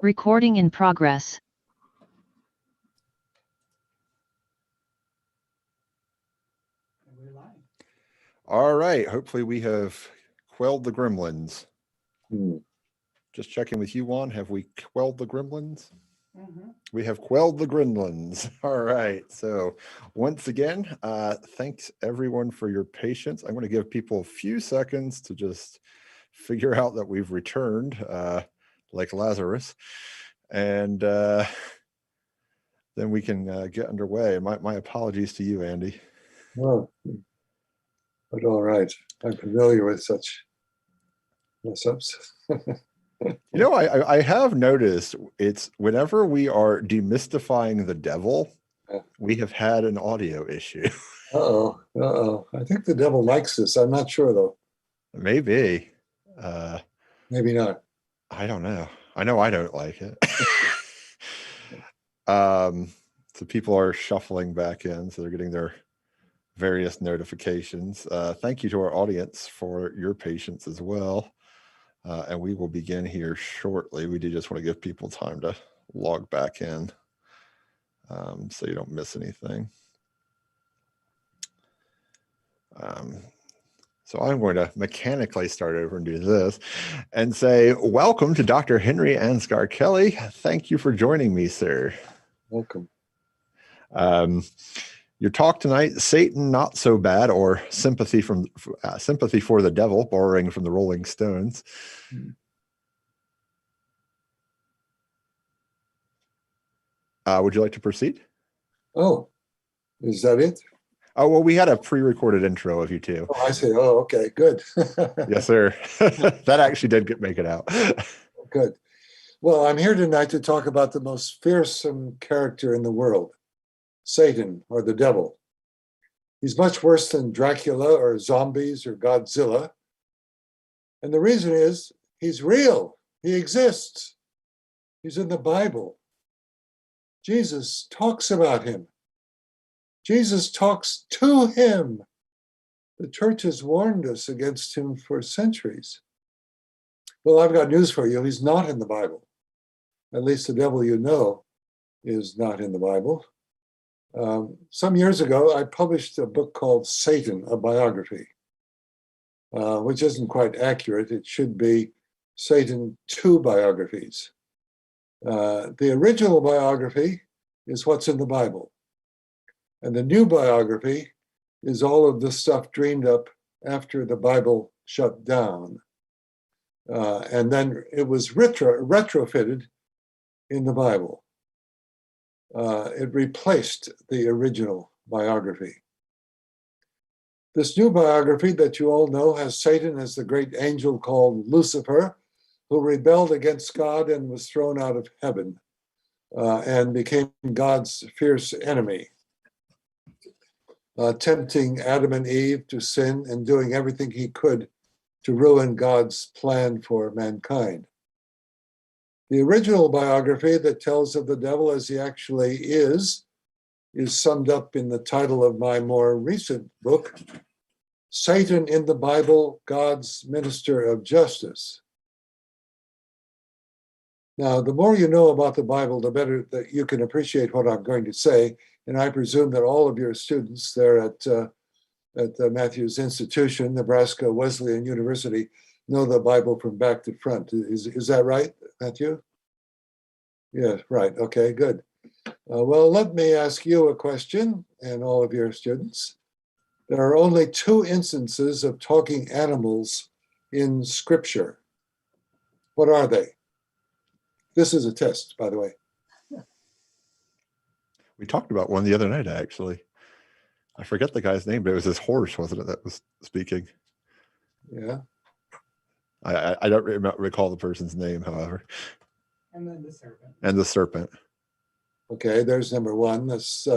Recording in progress. All right. Hopefully we have quelled the gremlins. Just checking with you, Juan. Have we quelled the gremlins? We have quelled the gremlins. All right. So once again, thanks everyone for your patience. I'm going to give people a few seconds to just figure out that we've returned, like Lazarus, and then we can get underway. My apologies to you, Andy. Oh, but all right. I'm familiar with such mess-ups. You know, I have noticed it's whenever we are demystifying the devil, we have had an audio issue. Uh-oh. I think the devil likes this. I'm not sure, though. Maybe. Maybe not. I don't know. I know I don't like it. So people are shuffling back in, so they're getting their various notifications. Thank you to our audience for your patience as well. And we will begin here shortly. We do just want to give people time to log back in so you don't miss anything. So I'm going to mechanically start over and do this and say, welcome to Dr. Henry Ansgar Kelly. Thank you for joining me, sir. Welcome. Your talk tonight, Satan Not So Bad, or Sympathy for the Devil, borrowing from the Rolling Stones. Would you like to proceed? Oh, is that it? Oh, well, we had a pre-recorded intro of you two. Oh, I see. Oh, okay, good. Yes, sir. That actually did make it out. Good. Well, I'm here tonight to talk about the most fearsome character in the world, Satan, or the devil. He's much worse than Dracula or zombies or Godzilla. And the reason is he's real. He exists. He's in the Bible. Jesus talks about him. Jesus talks to him. The church has warned us against him for centuries. Well, I've got news for you. He's not in the Bible. At least the devil you know is not in the Bible. Some years ago, I published a book called Satan, a biography, which isn't quite accurate. It should be Satan, two biographies. The original biography is what's in the Bible. And the new biography is all of the stuff dreamed up after the Bible shut down. And then it was retrofitted in the Bible. It replaced the original biography. This new biography that you all know has Satan as the great angel called Lucifer, who rebelled against God and was thrown out of heaven and became God's fierce enemy, tempting Adam and Eve to sin and doing everything he could to ruin God's plan for mankind. The original biography that tells of the devil as he actually is summed up in the title of my more recent book, Satan in the Bible, God's Minister of Justice. Now, the more you know about the Bible, the better that you can appreciate what I'm going to say. And I presume that all of your students there at the Matthews Institution, Nebraska Wesleyan University, know the Bible from back to front. Is that right, Matthew? Yeah, right. Okay, good. Well, let me ask you a question, and all of your students. There are only two instances of talking animals in Scripture. What are they? This is a test, by the way. We talked about one the other night, actually. I forget the guy's name, but it was his horse, wasn't it, that was speaking? Yeah. I don't recall the person's name, however. And then the serpent. And the serpent. Okay, there's number one. That's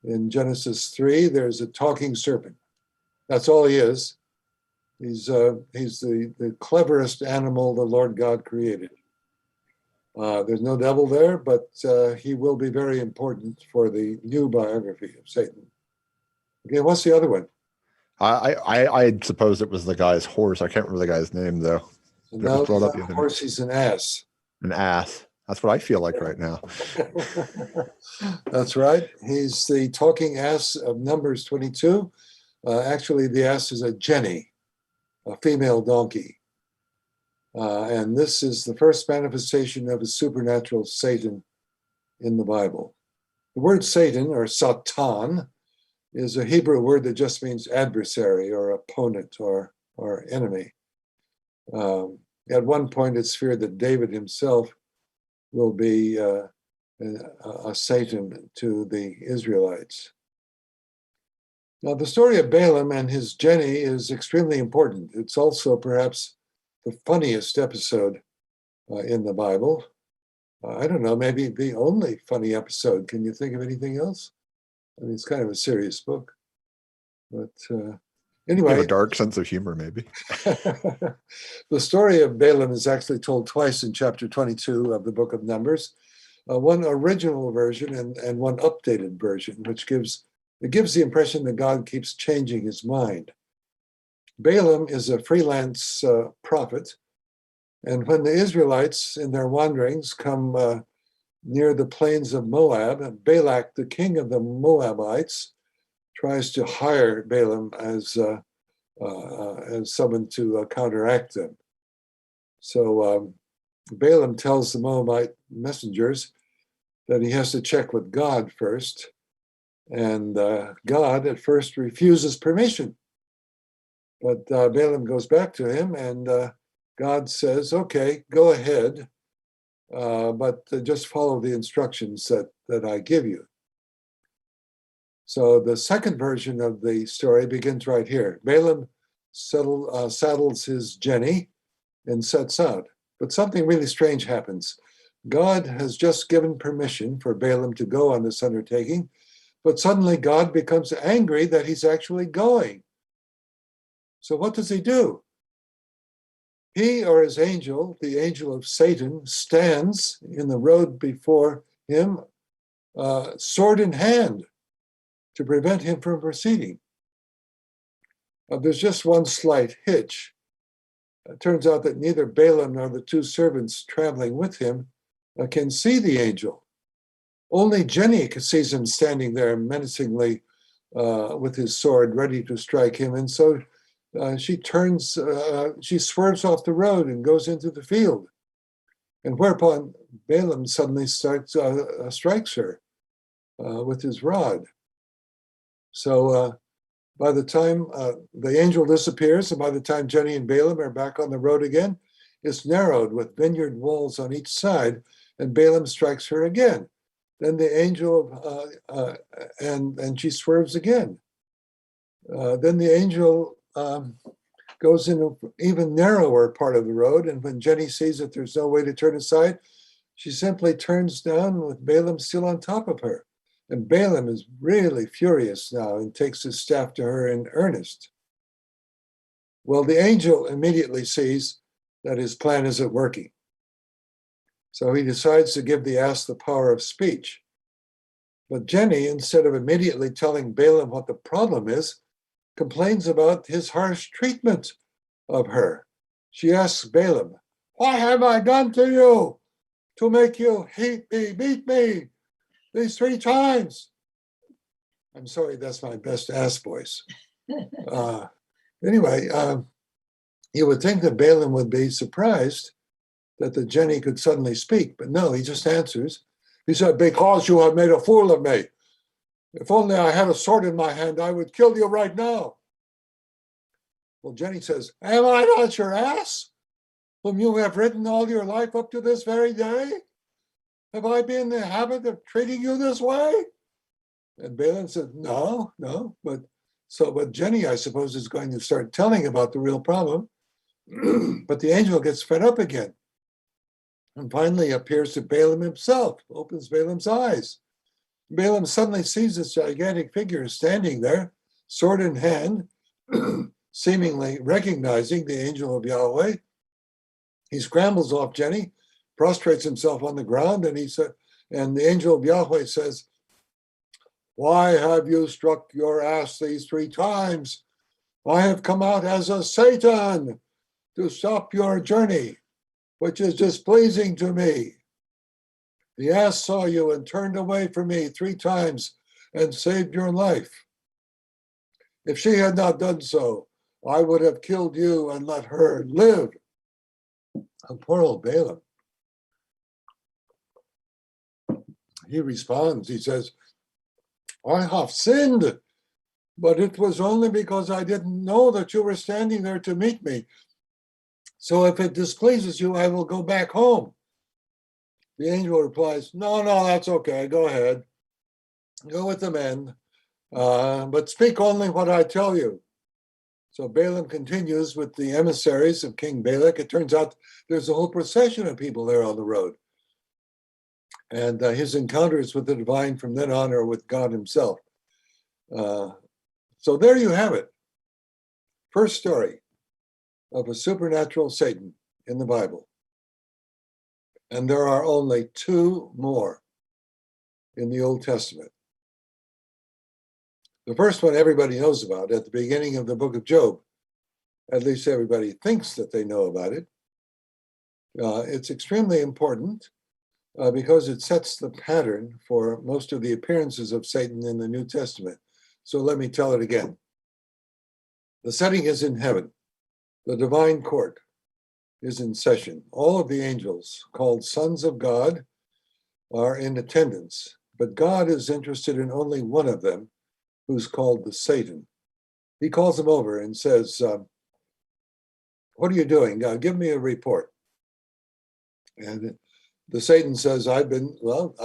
in Genesis 3, there's a talking serpent. That's all he is. He's the cleverest animal the Lord God created. There's no devil there, but he will be very important for the new biography of Satan. Okay, what's the other one? I suppose it was the guy's horse. I can't remember the guy's name, though. No, he's not a horse, he's an ass. An ass. That's what I feel like right now. That's right. He's the talking ass of Numbers 22. Actually, the ass is a jenny, a female donkey. And this is the first manifestation of a supernatural Satan in the Bible. The word Satan, or Satan, is a Hebrew word that just means adversary or opponent or enemy. At one point, it's feared that David himself will be a Satan to the Israelites. Now, the story of Balaam and his jenny is extremely important. It's also perhaps the funniest episode in the Bible. I don't know, maybe the only funny episode. Can you think of anything else? I mean, it's kind of a serious book. But anyway. You have a dark sense of humor, maybe. The story of Balaam is actually told twice in chapter 22 of the book of Numbers. One original version and one updated version, which gives the impression that God keeps changing his mind. Balaam is a freelance prophet, and when the Israelites in their wanderings come near the plains of Moab, Balak, the king of the Moabites, tries to hire Balaam as someone to counteract them. So Balaam tells the Moabite messengers that he has to check with God first, and God at first refuses permission. But Balaam goes back to him, and God says, okay, go ahead, but just follow the instructions that I give you. So the second version of the story begins right here. Balaam saddles his jenny and sets out. But something really strange happens. God has just given permission for Balaam to go on this undertaking, but suddenly God becomes angry that he's actually going. So what does he do? He or his angel, the angel of Satan, stands in the road before him, sword in hand, to prevent him from proceeding. There's just one slight hitch. It turns out that neither Balaam nor the two servants traveling with him can see the angel. Only Jenny sees him standing there menacingly with his sword ready to strike him. And so she swerves off the road and goes into the field. And whereupon Balaam suddenly strikes her with his rod. So by the time the angel disappears, and by the time Jenny and Balaam are back on the road again, it's narrowed with vineyard walls on each side, and Balaam strikes her again. Then the angel, and she swerves again. Then the angel goes in an even narrower part of the road, and when Jenny sees that there's no way to turn aside, she simply turns down with Balaam still on top of her. And Balaam is really furious now and takes his staff to her in earnest. Well, the angel immediately sees that his plan isn't working. So he decides to give the ass the power of speech. But Jenny, instead of immediately telling Balaam what the problem is, complains about his harsh treatment of her. She asks Balaam, "What have I done to you to make you hate me, beat me these 3 times?" I'm sorry, that's my best ass voice. Anyway, you would think that Balaam would be surprised that the Jenny could suddenly speak, but no, he just answers. He said, "Because you have made a fool of me. If only I had a sword in my hand, I would kill you right now." Well, Jenny says, "Am I not your ass, whom you have ridden all your life up to this very day? Have I been in the habit of treating you this way?" And Balaam said, no. But Jenny, I suppose, is going to start telling about the real problem. But the angel gets fed up again and finally appears to Balaam himself, opens Balaam's eyes. Balaam suddenly sees this gigantic figure standing there, sword in hand, seemingly recognizing the angel of Yahweh. He scrambles off Jenny, prostrates himself on the ground, and the angel of Yahweh says, "Why have you struck your ass these 3 times? I have come out as a Satan to stop your journey, which is displeasing to me." The ass saw you and turned away from me 3 times and saved your life. If she had not done so, I would have killed you and let her live. Oh, poor old Balaam. He responds, he says, I have sinned, but it was only because I didn't know that you were standing there to meet me. So if it displeases you, I will go back home. The angel replies, no, that's okay. Go ahead. Go with the men, but speak only what I tell you. So Balaam continues with the emissaries of King Balak. It turns out there's a whole procession of people there on the road. And his encounters with the divine from then on are with God himself. So there you have it. First story of a supernatural Satan in the Bible. And there are only 2 more in the Old Testament. The first one everybody knows about at the beginning of the book of Job. At least everybody thinks that they know about it. It's extremely important because it sets the pattern for most of the appearances of Satan in the New Testament. So let me tell it again. The setting is in heaven. The divine court is in session. All of the angels, called sons of God, are in attendance, but God is interested in only one of them, who's called the Satan. He calls him over and says, what are you doing? Give me a report. And the Satan says, I've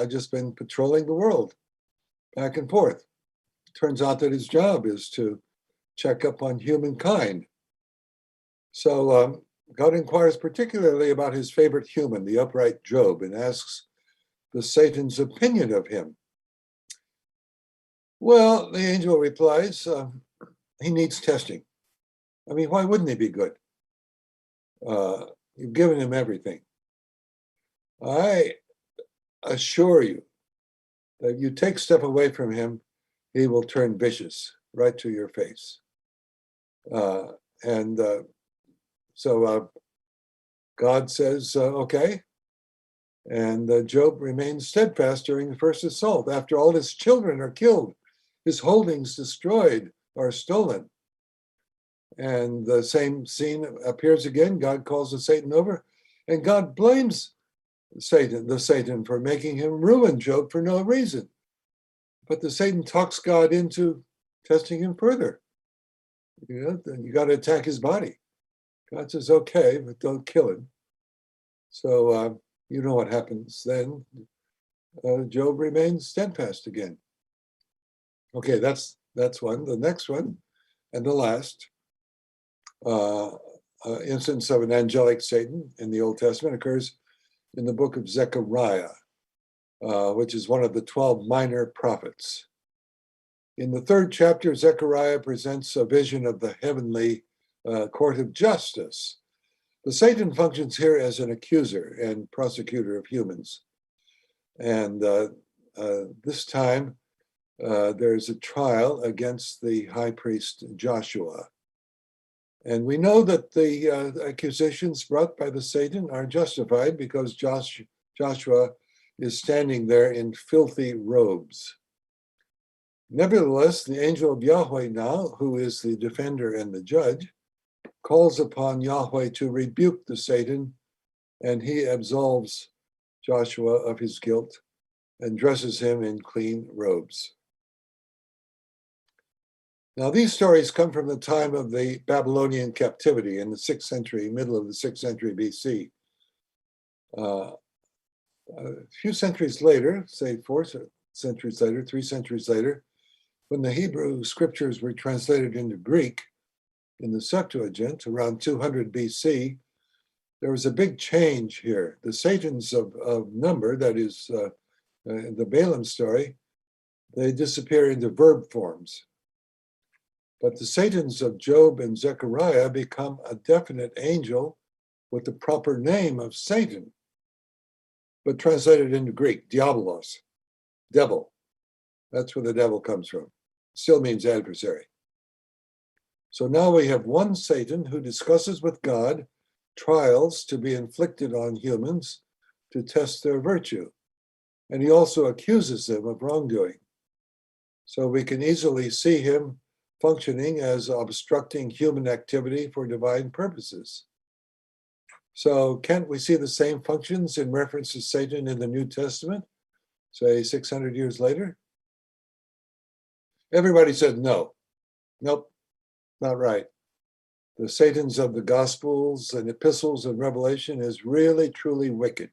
just been patrolling the world back and forth. Turns out that his job is to check up on humankind. So God inquires particularly about his favorite human, the upright Job, and asks the Satan's opinion of him. Well, the angel replies, he needs testing. I mean, why wouldn't he be good? You've given him everything. I assure you that if you take stuff away from him, he will turn vicious right to your face. So God says, okay. And Job remains steadfast during the first assault. After all his children are killed, his holdings destroyed or stolen. And the same scene appears again. God calls the Satan over, and God blames the Satan for making him ruin Job for no reason. But the Satan talks God into testing him further. You got to attack his body. God says, okay, but don't kill him. So you know what happens then. Job remains steadfast again. Okay, that's one. The next one, and the last instance of an angelic Satan in the Old Testament occurs in the book of Zechariah, which is one of the 12 minor prophets. In the 3rd chapter, Zechariah presents a vision of the heavenly court of justice. The Satan functions here as an accuser and prosecutor of humans. And this time, there's a trial against the high priest Joshua. And we know that the accusations brought by the Satan are justified because Joshua is standing there in filthy robes. Nevertheless, the angel of Yahweh now, who is the defender and the judge, calls upon Yahweh to rebuke the Satan, and he absolves Joshua of his guilt and dresses him in clean robes. Now, these stories come from the time of the Babylonian captivity in the 6th century, middle of the 6th century BC. A few centuries later, say 4 centuries later, 3 centuries later, when the Hebrew scriptures were translated into Greek in the Septuagint around 200 BC, there was a big change here. The Satans of number, that is the Balaam story, they disappear into verb forms. But the Satans of Job and Zechariah become a definite angel with the proper name of Satan, but translated into Greek, diabolos, devil. That's where the devil comes from. Still means adversary. So now we have one Satan who discusses with God trials to be inflicted on humans to test their virtue. and he also accuses them of wrongdoing. So we can easily see him functioning as obstructing human activity for divine purposes. So can't we see the same functions in reference to Satan in the New Testament, say 600 years later? Everybody said no. Nope, not right. The Satans of the Gospels and Epistles and Revelation is really, truly wicked.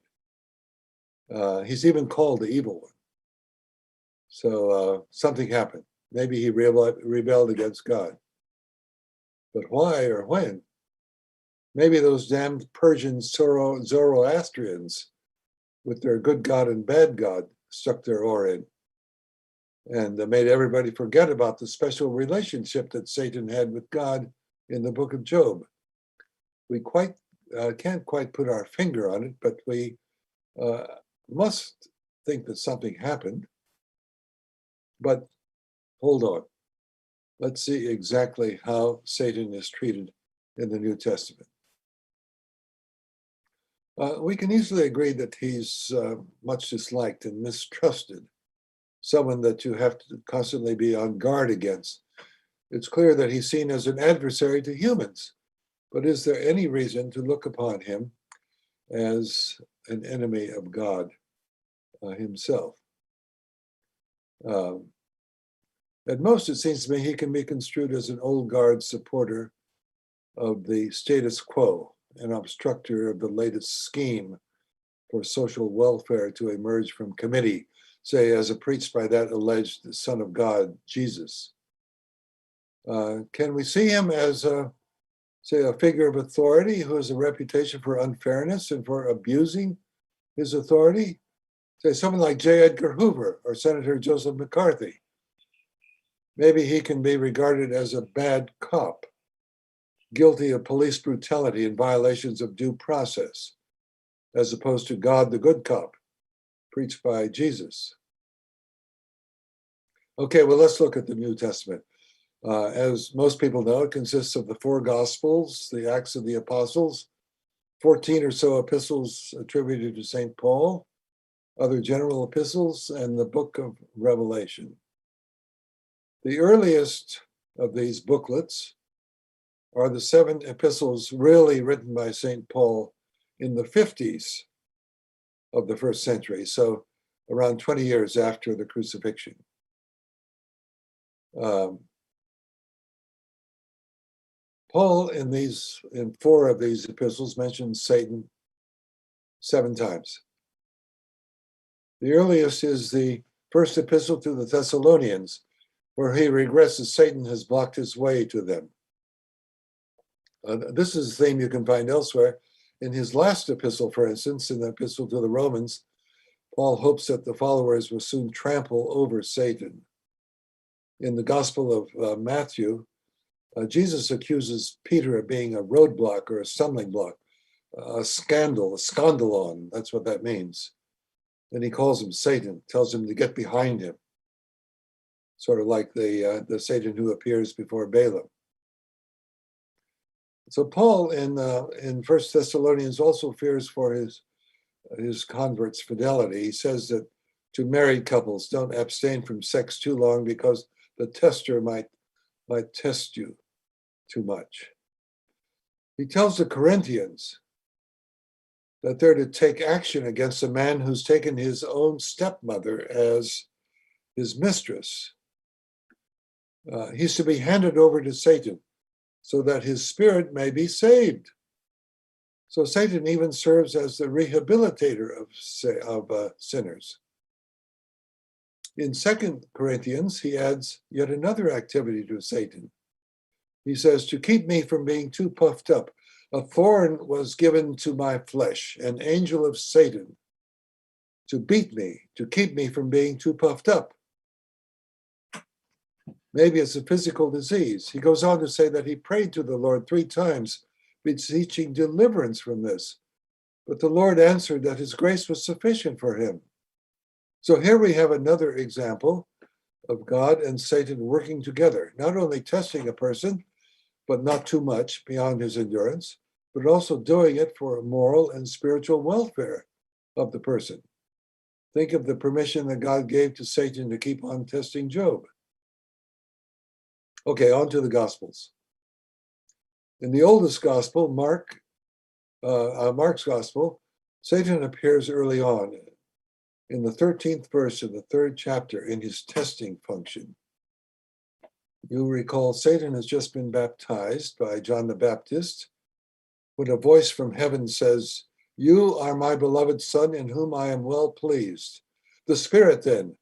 He's even called the evil one. So something happened. Maybe he rebelled against God. But why or when? Maybe those damned Persian Zoroastrians with their good God and bad God stuck their oar in and made everybody forget about the special relationship that Satan had with God in the book of Job. We can't quite put our finger on it, but we must think that something happened. But hold on. Let's see exactly how Satan is treated in the New Testament. We can easily agree that he's much disliked and mistrusted, someone that you have to constantly be on guard against. It's clear that he's seen as an adversary to humans, but is there any reason to look upon him as an enemy of God himself? At most, it seems to me he can be construed as an old guard supporter of the status quo, an obstructor of the latest scheme for social welfare to emerge from committee, say, as preached by that alleged Son of God, Jesus. Can we see him as, say, a figure of authority who has a reputation for unfairness and for abusing his authority? Say, someone like J. Edgar Hoover or Senator Joseph McCarthy. Maybe he can be regarded as a bad cop, guilty of police brutality and violations of due process, as opposed to God, the good cop, preached by Jesus. Okay, well, let's look at the New Testament. As most people know, it consists of the 4 Gospels, the Acts of the Apostles, 14 or so epistles attributed to St. Paul, other general epistles, and the book of Revelation. The earliest of these booklets are the 7 epistles really written by St. Paul in the 50s of the first century, so around 20 years after the crucifixion. Paul, in 4 of these epistles, mentions Satan 7 times. The earliest is the first epistle to the Thessalonians, where he regrets that Satan has blocked his way to them. This is a theme you can find elsewhere. In his last epistle, for instance, in the epistle to the Romans, Paul hopes that the followers will soon trample over Satan. In the Gospel of Matthew, Jesus accuses Peter of being a roadblock or a stumbling block, a scandal, a scandalon. That's what that means. And he calls him Satan, tells him to get behind him, sort of like the Satan who appears before Balaam. So Paul in 1 Thessalonians also fears for his converts' fidelity. He says that to married couples, don't abstain from sex too long because the tester might test you too much. He tells the Corinthians that they're to take action against a man who's taken his own stepmother as his mistress. He's to be handed over to Satan so that his spirit may be saved. So Satan even serves as the rehabilitator of sinners. In 2 Corinthians, he adds yet another activity to Satan. He says, to keep me from being too puffed up, a thorn was given to my flesh, an angel of Satan, to beat me, to keep me from being too puffed up. Maybe it's a physical disease. He goes on to say that he prayed to the Lord 3 times, beseeching deliverance from this. But the Lord answered that his grace was sufficient for him. So here we have another example of God and Satan working together, not only testing a person, but not too much beyond his endurance, but also doing it for moral and spiritual welfare of the person. Think of the permission that God gave to Satan to keep on testing Job. Okay, on to the Gospels. In the oldest Gospel, Mark's Gospel, Satan appears early on in the 13th verse of the 3rd chapter in his testing function. You'll recall Satan has just been baptized by John the Baptist when a voice from heaven says, "You are my beloved Son in whom I am well pleased." The Spirit then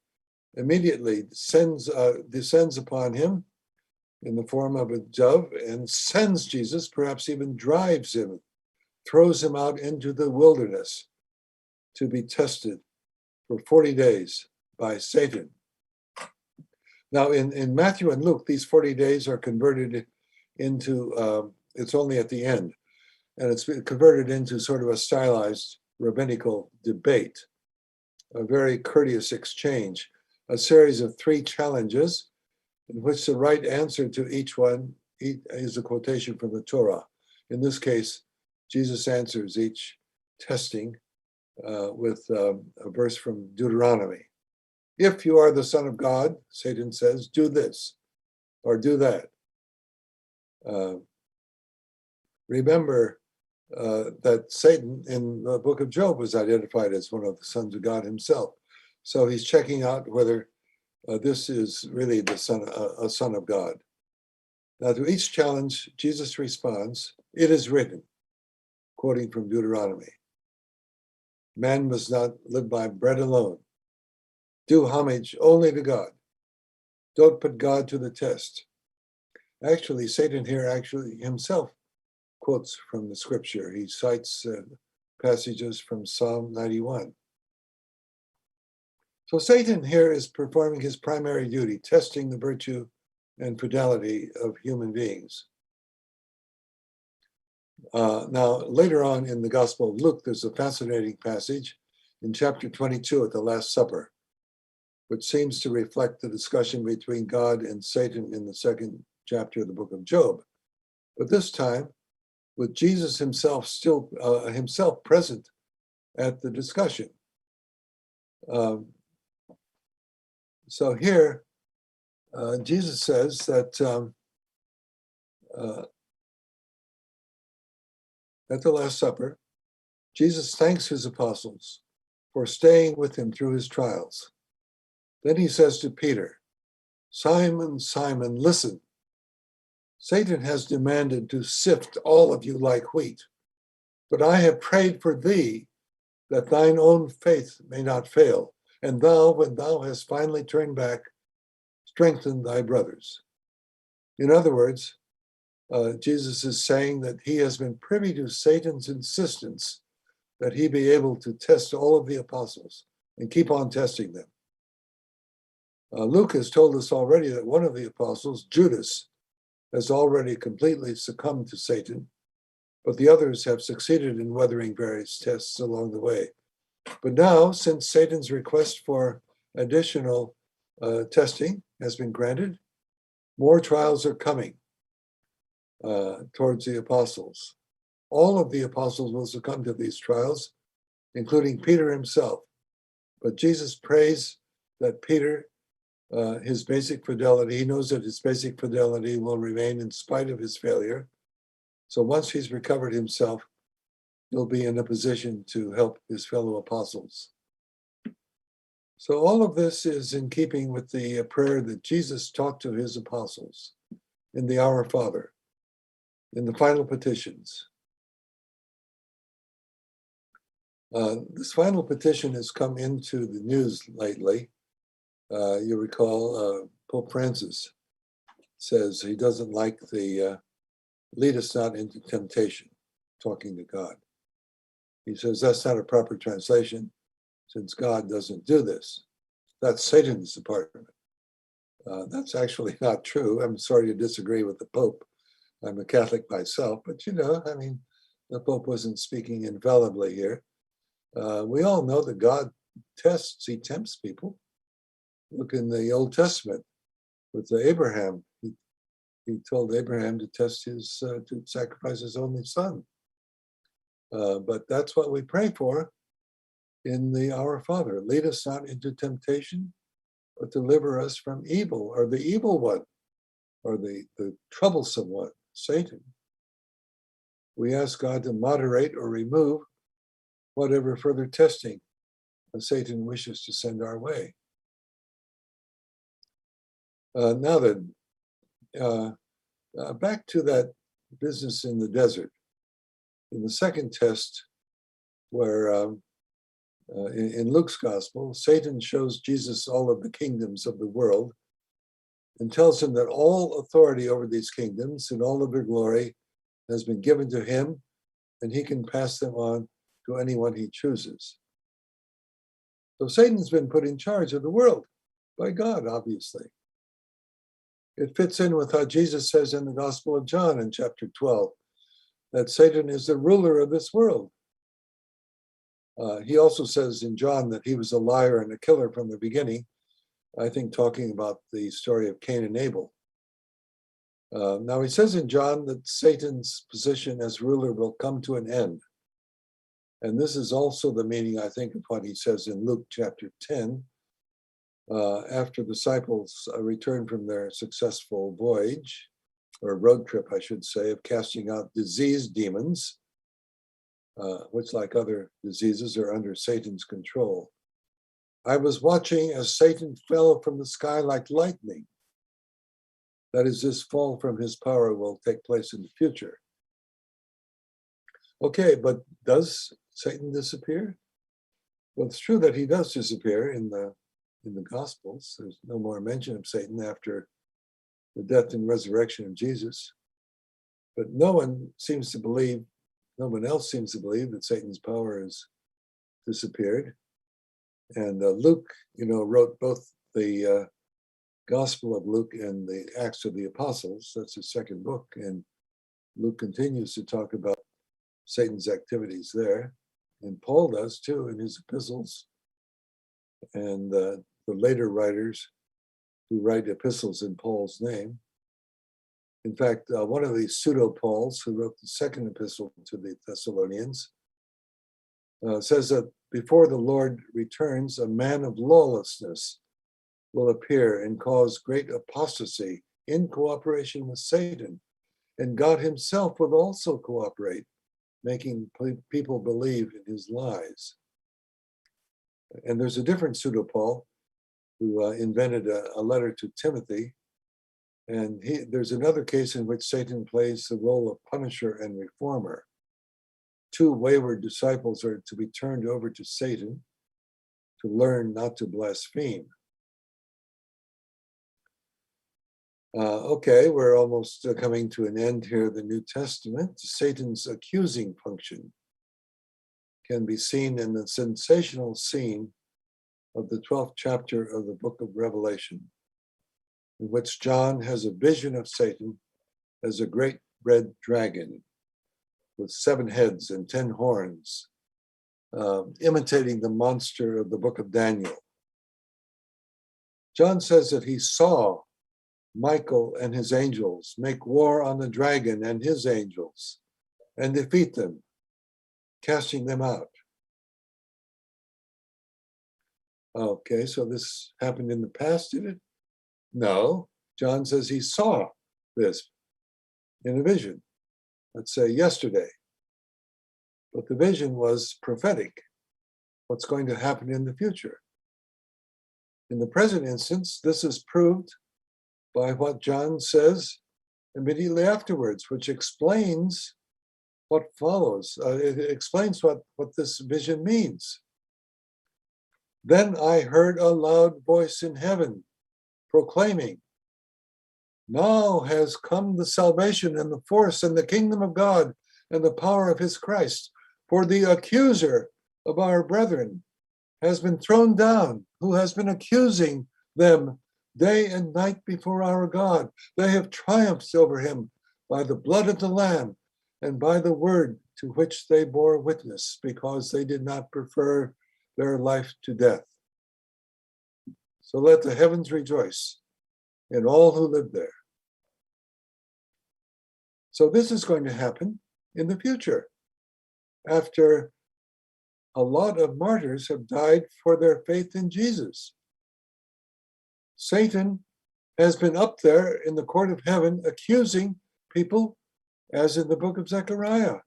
immediately descends upon him in the form of a dove and sends Jesus, perhaps even drives him, throws him out into the wilderness to be tested for 40 days by Satan. Now, in Matthew and Luke, these 40 days are converted into, it's only at the end, and it's been converted into sort of a stylized rabbinical debate, a very courteous exchange, a series of 3 challenges in which the right answer to each one is a quotation from the Torah. In this case, Jesus answers each testing with a verse from Deuteronomy. If you are the Son of God, Satan says, do this or do that. Remember that Satan in the book of Job was identified as one of the sons of God himself. So he's checking out whether this is really a son of God. Now, to each challenge, Jesus responds, "It is written," quoting from Deuteronomy. Man must not live by bread alone. Do homage only to God. Don't put God to the test. Actually, Satan here himself quotes from the scripture. He cites passages from Psalm 91. So Satan here is performing his primary duty, testing the virtue and fidelity of human beings. Now, later on in the Gospel of Luke, there's a fascinating passage in chapter 22 at the Last Supper, which seems to reflect the discussion between God and Satan in the 2nd chapter of the book of Job. But this time, with Jesus himself still present at the discussion. So here, Jesus says that at the Last Supper, Jesus thanks his apostles for staying with him through his trials. Then he says to Peter, "Simon, Simon, listen. Satan has demanded to sift all of you like wheat, but I have prayed for thee that thine own faith may not fail. And thou, when thou hast finally turned back, strengthen thy brothers." In other words, Jesus is saying that he has been privy to Satan's insistence that he be able to test all of the apostles and keep on testing them. Luke has told us already that one of the apostles, Judas, has already completely succumbed to Satan, but the others have succeeded in weathering various tests along the way. But now, since Satan's request for additional testing has been granted, more trials are coming towards the apostles. All of the apostles will succumb to these trials, including Peter himself. But Jesus prays that Peter, his basic fidelity, he knows that his basic fidelity will remain in spite of his failure. So once he's recovered himself, he'll be in a position to help his fellow apostles. So all of this is in keeping with the prayer that Jesus taught to his apostles in the Our Father, in the final petitions. This final petition has come into the news lately. You recall Pope Francis says he doesn't like the lead us not into temptation, talking to God. He says that's not a proper translation since God doesn't do this. That's Satan's department. That's actually not true. I'm sorry to disagree with the Pope. I'm a Catholic myself, but the Pope wasn't speaking infallibly here. We all know that God tests, he tempts people. Look in the Old Testament with Abraham. He told Abraham to test to sacrifice his only son. But that's what we pray for. in the Our Father. Lead us not into temptation, but deliver us from evil, or the evil one, or the troublesome one, Satan. We ask God to moderate or remove whatever further testing Satan wishes to send our way. Now then, back to that business in the desert. In the second test, where in Luke's gospel, Satan shows Jesus all of the kingdoms of the world and tells him that all authority over these kingdoms and all of their glory has been given to him, and he can pass them on to anyone he chooses. So Satan's been put in charge of the world by God, obviously. It fits in with how Jesus says in the Gospel of John in chapter 12 that Satan is the ruler of this world. He also says in John that he was a liar and a killer from the beginning, I think talking about the story of Cain and Abel. Now he says in John that Satan's position as ruler will come to an end. And this is also the meaning, I think, of what he says in Luke chapter 10, after the disciples returned from their successful voyage, or road trip, I should say, of casting out diseased demons, which, like other diseases, are under Satan's control. I was watching as Satan fell from the sky like lightning. That is, this fall from his power will take place in the future. Okay, but does Satan disappear? Well, it's true that he does disappear in the Gospels. There's no more mention of Satan after the death and resurrection of Jesus. But no one else seems to believe that Satan's power has disappeared. And Luke, wrote both the Gospel of Luke and the Acts of the Apostles. That's his second book. And Luke continues to talk about Satan's activities there. And Paul does too in his epistles. And the later writers who write epistles in Paul's name. In fact, one of these pseudo-Pauls who wrote the second epistle to the Thessalonians says that before the Lord returns, a man of lawlessness will appear and cause great apostasy in cooperation with Satan. And God himself will also cooperate, making people believe in his lies. And there's a different pseudo-Paul who invented a letter to Timothy. And there's another case in which Satan plays the role of punisher and reformer. Two wayward disciples are to be turned over to Satan to learn not to blaspheme. Okay, we're almost coming to an end here of the New Testament. Satan's accusing function can be seen in the sensational scene of the 12th chapter of the book of Revelation, in which John has a vision of Satan as a great red dragon with 7 heads and 10 horns, imitating the monster of the book of Daniel. John says that he saw Michael and his angels make war on the dragon and his angels and defeat them, casting them out. Okay, so this happened in the past, did it? No, John says he saw this in a vision, let's say yesterday. But the vision was prophetic, what's going to happen in the future. In the present instance, this is proved by what John says immediately afterwards, which explains what follows. It explains what this vision means. Then I heard a loud voice in heaven proclaiming, "Now has come the salvation and the force and the kingdom of God and the power of his Christ. For the accuser of our brethren has been thrown down, who has been accusing them day and night before our God. They have triumphed over him by the blood of the Lamb and by the word to which they bore witness, because they did not prefer their life to death. So let the heavens rejoice and all who live there." So this is going to happen in the future, after a lot of martyrs have died for their faith in Jesus. Satan has been up there in the court of heaven accusing people, as in the book of Zechariah.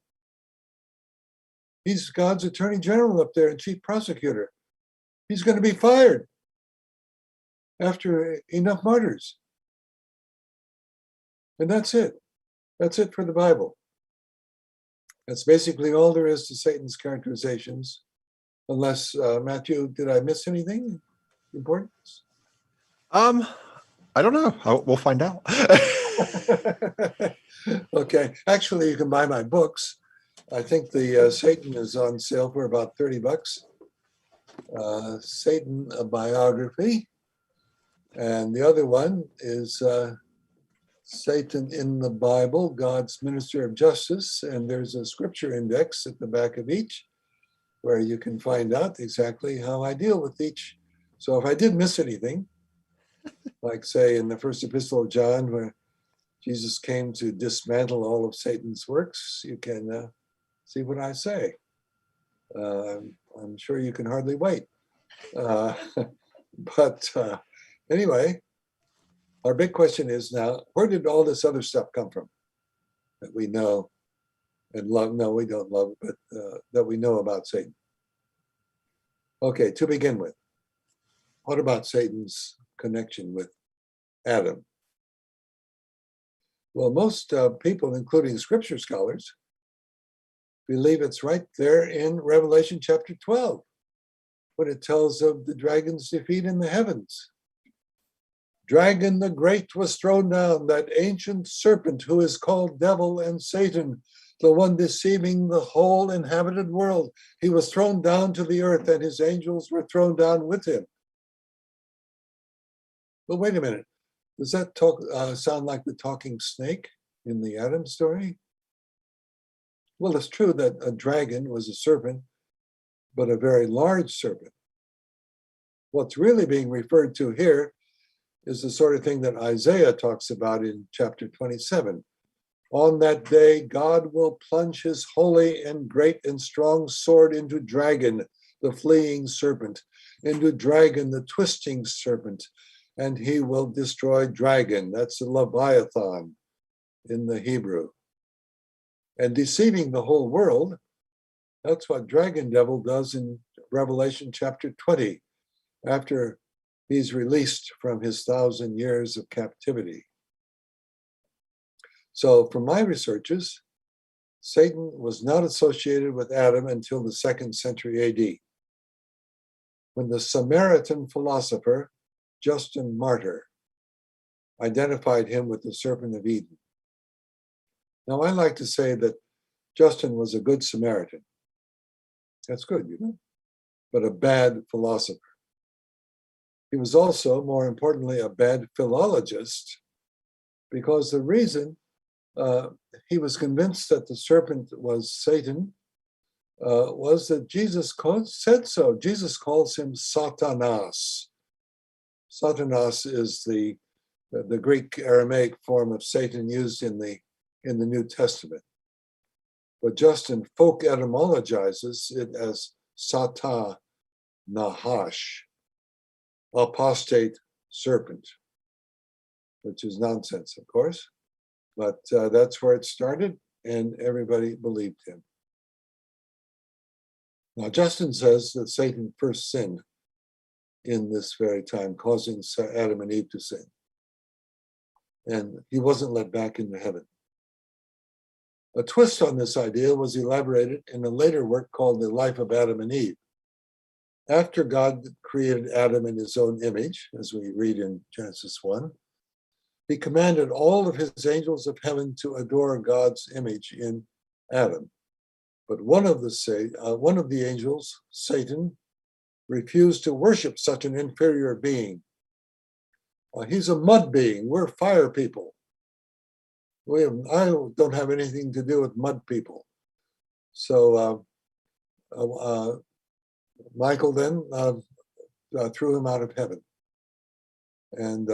He's God's attorney general up there and chief prosecutor. He's going to be fired after enough martyrs. And that's it. That's it for the Bible. That's basically all there is to Satan's characterizations. Unless, Matthew, did I miss anything important? I don't know. We'll find out. Okay. Actually, you can buy my books. I think the Satan is on sale for about $30. Satan, a biography. And the other one is Satan in the Bible, God's Minister of Justice. And there's a scripture index at the back of each where you can find out exactly how I deal with each. So if I did miss anything, like say in the first epistle of John, where Jesus came to dismantle all of Satan's works, you can see what I say. I'm sure you can hardly wait. But anyway, our big question is now, where did all this other stuff come from that we know and love? No, we don't love, but that we know about Satan. Okay, to begin with, what about Satan's connection with Adam? Well, most people, including scripture scholars, believe it's right there in Revelation chapter 12, when it tells of the dragon's defeat in the heavens. Dragon the great was thrown down, that ancient serpent who is called devil and Satan, the one deceiving the whole inhabited world. He was thrown down to the earth, and his angels were thrown down with him. But wait a minute. Does that sound like the talking snake in the Adam story? Well, it's true that a dragon was a serpent, but a very large serpent. What's really being referred to here is the sort of thing that Isaiah talks about in chapter 27. On that day, God will plunge his holy and great and strong sword into dragon, the fleeing serpent, into dragon, the twisting serpent, and he will destroy dragon. That's a Leviathan in the Hebrew. And deceiving the whole world, that's what dragon devil does in Revelation chapter 20, after he's released from his 1,000 years of captivity. So from my researches, Satan was not associated with Adam until the 2nd century AD, when the Samaritan philosopher Justin Martyr identified him with the serpent of Eden. Now, I like to say that Justin was a good Samaritan. That's good, you know, but a bad philosopher. He was also, more importantly, a bad philologist, because the reason he was convinced that the serpent was Satan was that Jesus said so. Jesus calls him Satanas. Satanas is the Greek Aramaic form of Satan used in the New Testament. But Justin folk etymologizes it as Sata Nahash, apostate serpent, which is nonsense, of course. But that's where it started, and everybody believed him. Now, Justin says that Satan first sinned in this very time, causing Adam and Eve to sin. And he wasn't let back into heaven. A twist on this idea was elaborated in a later work called The Life of Adam and Eve. After God created Adam in his own image, as we read in Genesis 1, he commanded all of his angels of heaven to adore God's image in Adam. But one of the angels, Satan, refused to worship such an inferior being. He's a mud being. We're fire people. I don't have anything to do with mud people. So Michael then threw him out of heaven. And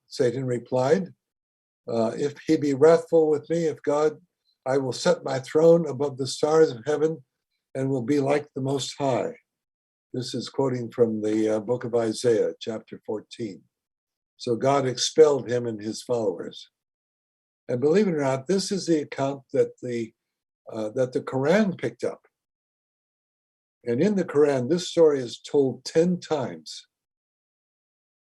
Satan replied, if he be wrathful with me, if God, I will set my throne above the stars of heaven, and will be like the Most High. This is quoting from the book of Isaiah, chapter 14. So God expelled him and his followers. And believe it or not, this is the account that the Quran picked up. And in the Quran, this story is told 10 times.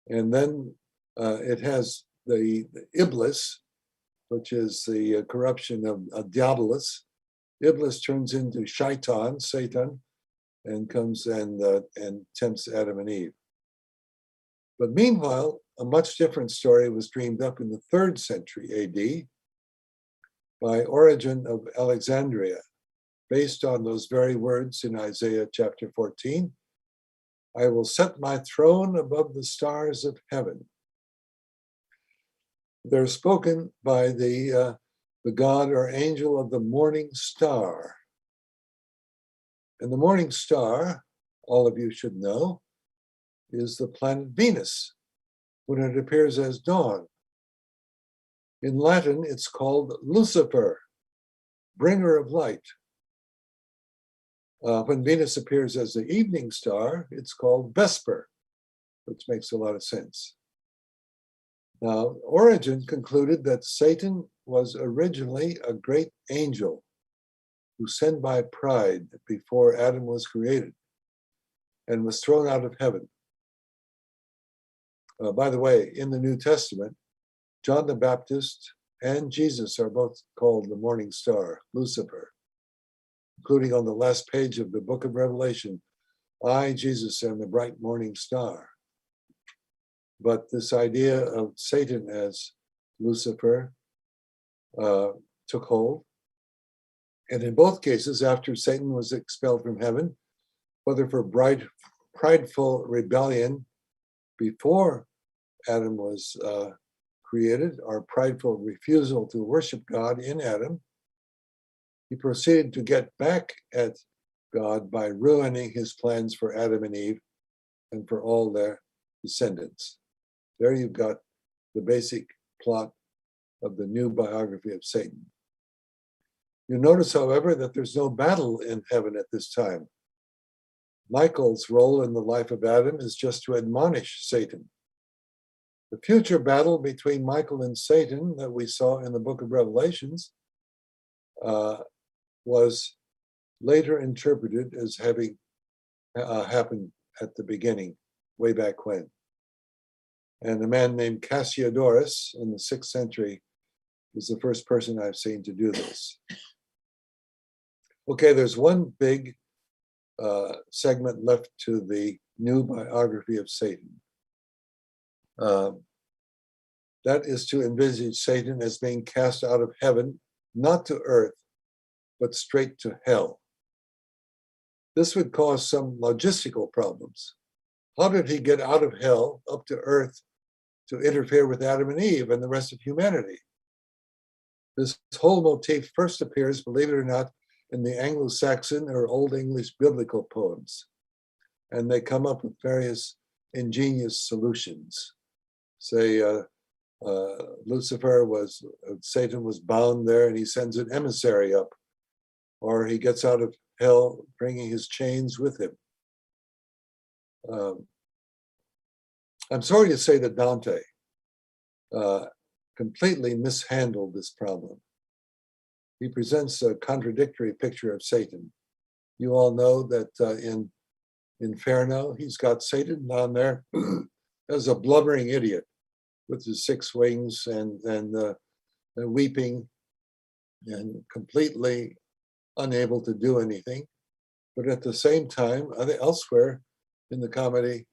And then it has the Iblis, which is the corruption of Diabolus. Iblis turns into Shaitan, Satan, and comes and tempts Adam and Eve. But meanwhile, a much different story was dreamed up in the 3rd century AD by Origen of Alexandria, based on those very words in Isaiah chapter 14. I will set my throne above the stars of heaven. They're spoken by the god or angel of the morning star. And the morning star, all of you should know, is the planet Venus when it appears as dawn. In Latin, it's called Lucifer, bringer of light. When Venus appears as the evening star, it's called Vesper, which makes a lot of sense. Now, Origen concluded that Satan was originally a great angel who sinned by pride before Adam was created and was thrown out of heaven. By the way, in the New Testament, John the Baptist and Jesus are both called the morning star, Lucifer, including on the last page of the book of Revelation, I, Jesus, am the bright morning star. But this idea of Satan as Lucifer took hold. And in both cases, after Satan was expelled from heaven, whether for prideful rebellion before Adam was created, or prideful refusal to worship God in Adam, he proceeded to get back at God by ruining his plans for Adam and Eve and for all their descendants. There you've got the basic plot of the new biography of Satan. You notice, however, that there's no battle in heaven at this time. Michael's role in the life of Adam is just to admonish Satan. The future battle between Michael and Satan that we saw in the book of Revelations was later interpreted as having happened at the beginning, way back when. And a man named Cassiodorus in the 6th century was the first person I've seen to do this. Okay, there's one big segment left to the new biography of Satan. That is to envisage Satan as being cast out of heaven, not to earth, but straight to hell. This would cause some logistical problems. How did he get out of hell up to earth to interfere with Adam and Eve and the rest of humanity? This whole motif first appears, believe it or not, in the Anglo-Saxon or Old English biblical poems. And they come up with various ingenious solutions. Say, Satan was bound there and he sends an emissary up, or he gets out of hell bringing his chains with him. I'm sorry to say that Dante completely mishandled this problem. He presents a contradictory picture of Satan. You all know that in Inferno, he's got Satan down there as a blubbering idiot with his 6 wings and weeping and completely unable to do anything. But at the same time, elsewhere in the comedy,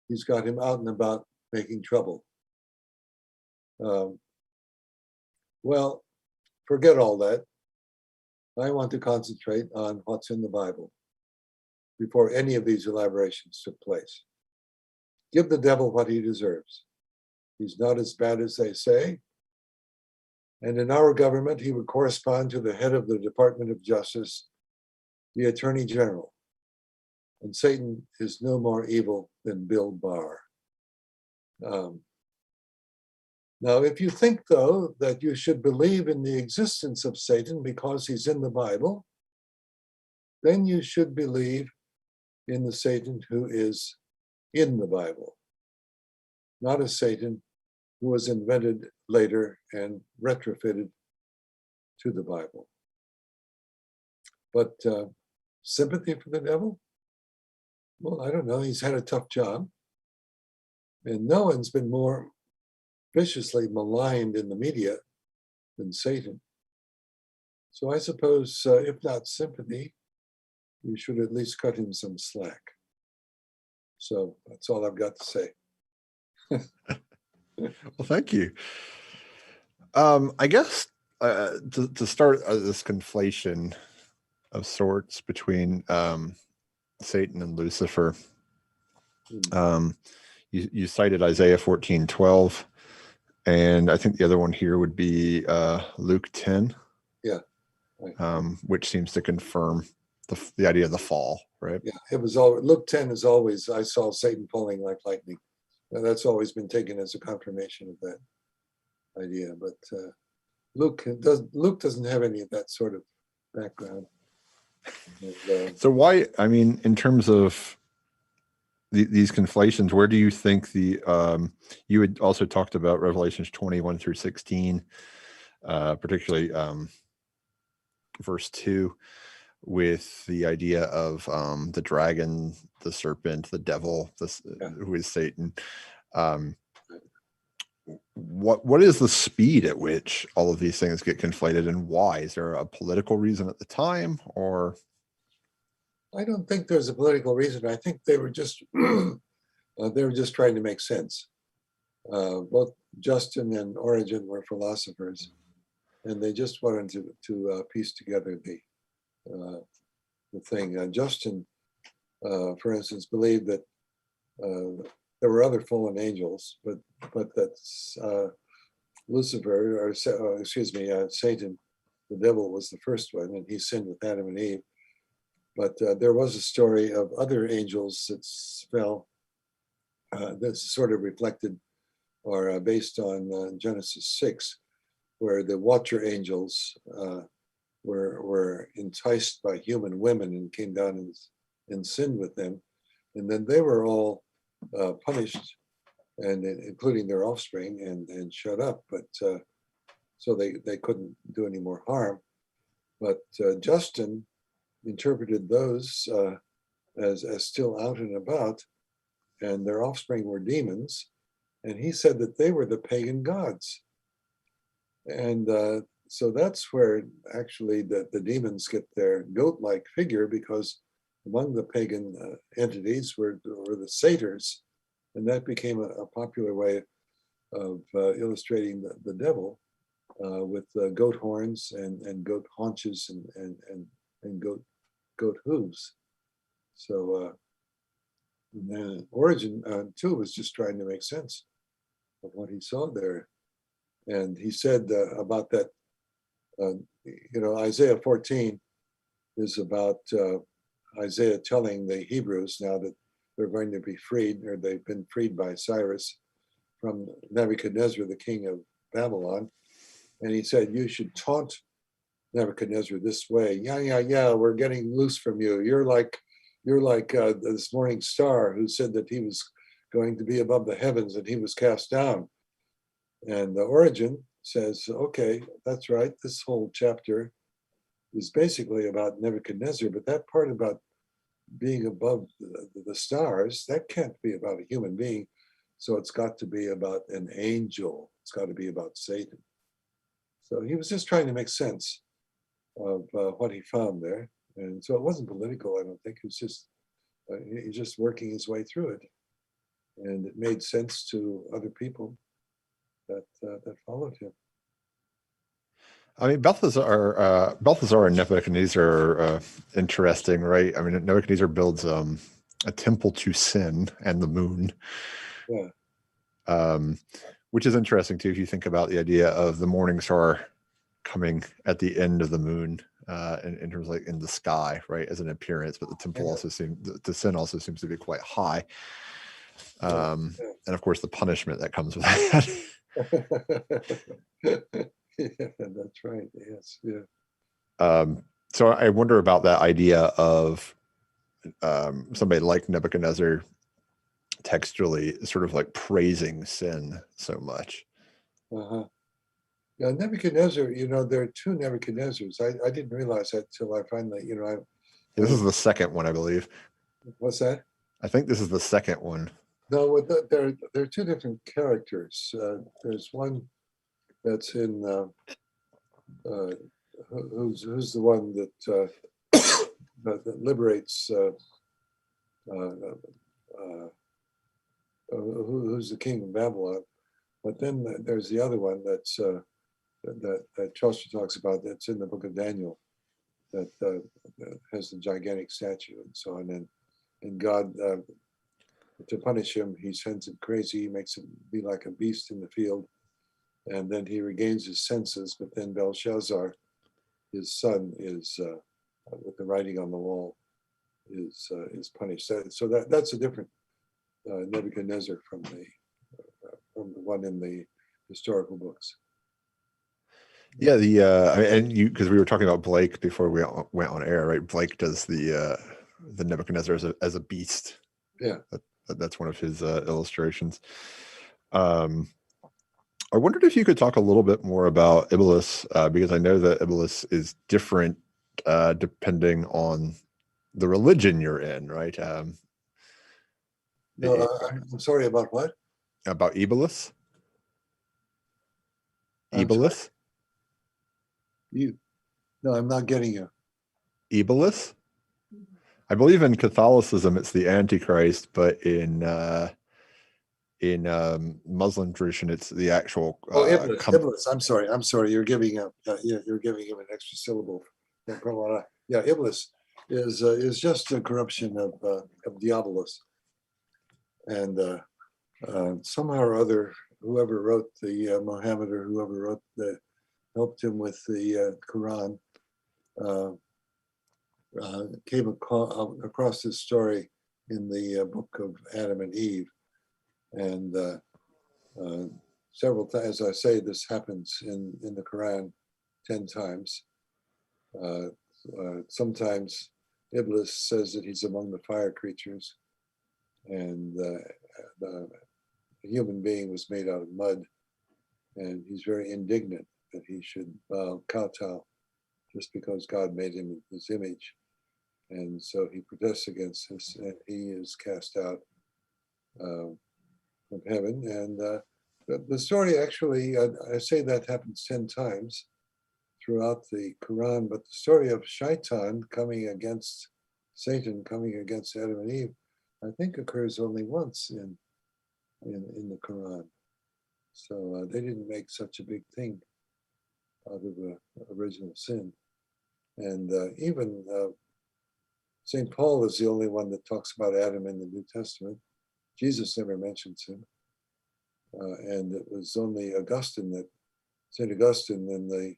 he's got him out and about making trouble. Well, forget all that. I want to concentrate on what's in the Bible before any of these elaborations took place. Give the devil what he deserves. He's not as bad as they say. And in our government, he would correspond to the head of the Department of Justice, the Attorney General. And Satan is no more evil than Bill Barr. Now, if you think, though, that you should believe in the existence of Satan because he's in the Bible, then you should believe in the Satan who is in the Bible, not a Satan who was invented later and retrofitted to the Bible. But sympathy for the devil? Well, I don't know. He's had a tough job. And no one's been more viciously maligned in the media than Satan. So I suppose, if not sympathy, you should at least cut him some slack. So that's all I've got to say. Well, thank you. I guess to start this conflation of sorts between Satan and Lucifer, you cited Isaiah 14:12, and I think the other one here would be Luke 10. Yeah. Right. Which seems to confirm the idea of the fall, right? Yeah, it was all Luke 10 is always, I saw Satan falling like lightning. Now, that's always been taken as a confirmation of that idea. But Luke doesn't have any of that sort of background. And, so why, I mean, in terms of these conflations, where do you think you had also talked about Revelations 21-16, particularly verse 2, with the idea of the dragon, the serpent, the devil, who is Satan. What is the speed at which all of these things get conflated, and why? Is there a political reason at the time, or? I don't think there's a political reason. I think they were just trying to make sense. Both Justin and Origen were philosophers, and they just wanted to piece together the thing. Justin, for instance, believed that there were other fallen angels, but that's Lucifer, or Satan, the devil, was the first one, and he sinned with Adam and Eve. But there was a story of other angels that fell. This is sort of reflected or based on Genesis 6, where the watcher angels were enticed by human women and came down and sinned with them. And then they were all punished, and including their offspring, and shut up. But so they couldn't do any more harm. But Justin interpreted those as still out and about, and their offspring were demons. And he said that they were the pagan gods. And so that's where actually the demons get their goat-like figure, because among the pagan entities were the satyrs, and that became a popular way of illustrating the devil with goat horns and goat haunches and goat hooves. So then Origen too was just trying to make sense of what he saw there, and he said about that. Isaiah 14 is about Isaiah telling the Hebrews now that they're going to be freed, or they've been freed by Cyrus from Nebuchadnezzar, the king of Babylon. And he said, you should taunt Nebuchadnezzar this way. Yeah, we're getting loose from you. You're like this morning star who said that he was going to be above the heavens and he was cast down. And the Origen says, okay, that's right. This whole chapter is basically about Nebuchadnezzar, but that part about being above the stars, that can't be about a human being. So it's got to be about an angel. It's got to be about Satan. So he was just trying to make sense of what he found there. And so it wasn't political, I don't think. It was just, he's just working his way through it. And it made sense to other people that followed him. I mean, Balthazar and Nebuchadnezzar are interesting, right? I mean, Nebuchadnezzar builds a temple to sin and the moon. Yeah. Which is interesting too, if you think about the idea of the morning star coming at the end of the moon, in terms of like in the sky, right, as an appearance, but the temple also the sin also seems to be quite high. And of course the punishment that comes with that. Yeah, that's right. Yes. Yeah. So I wonder about that idea of somebody like Nebuchadnezzar textually sort of like praising sin so much. Uh-huh. Yeah, Nebuchadnezzar, there are two Nebuchadnezzars. I didn't realize that till I finally, This is the second one, I believe. what's that? I think this is the second one. No, there are two different characters. There's one that's in who's the one that liberates who's the king of Babylon. But then there's the other one that's that Chaucer talks about, that's in the book of Daniel, that has the gigantic statue and so on. And God, to punish him, he sends him crazy, he makes him be like a beast in the field, and then he regains his senses. But then Belshazzar, his son, is with the writing on the wall, is punished. So that's a different Nebuchadnezzar from the one in the historical books. Yeah, and you, because we were talking about Blake before we went on air, right? Blake does the Nebuchadnezzar as a beast. Yeah, that's one of his illustrations. I wondered if you could talk a little bit more about Iblis, because I know that Iblis is different depending on the religion you're in, right? no, I'm sorry, about what? About Iblis. I'm sorry? Iblis. No, I'm not getting you. Iblis. I believe in Catholicism it's the Antichrist, but in Muslim tradition it's the actual. Iblis. I'm sorry. You're giving him an extra syllable. Yeah, Iblis is just a corruption of Diabolus, and somehow or other, whoever wrote the Muhammad or whoever wrote helped him with the Quran. Came across this story in the book of Adam and Eve, and several times, as I say, this happens in the Quran 10 times. Sometimes Iblis says that he's among the fire creatures, and the human being was made out of mud, and he's very indignant that he should kowtow just because God made him in his image. And so he protests against this, and he is cast out from heaven. And the story actually, I say that happens 10 times throughout the Quran, but the story of Shaitan coming against Satan, coming against Adam and Eve, I think occurs only once in the Quran. So they didn't make such a big thing out of the original sin. And even St. Paul is the only one that talks about Adam in the New Testament. Jesus never mentions him. And it was only St. Augustine in the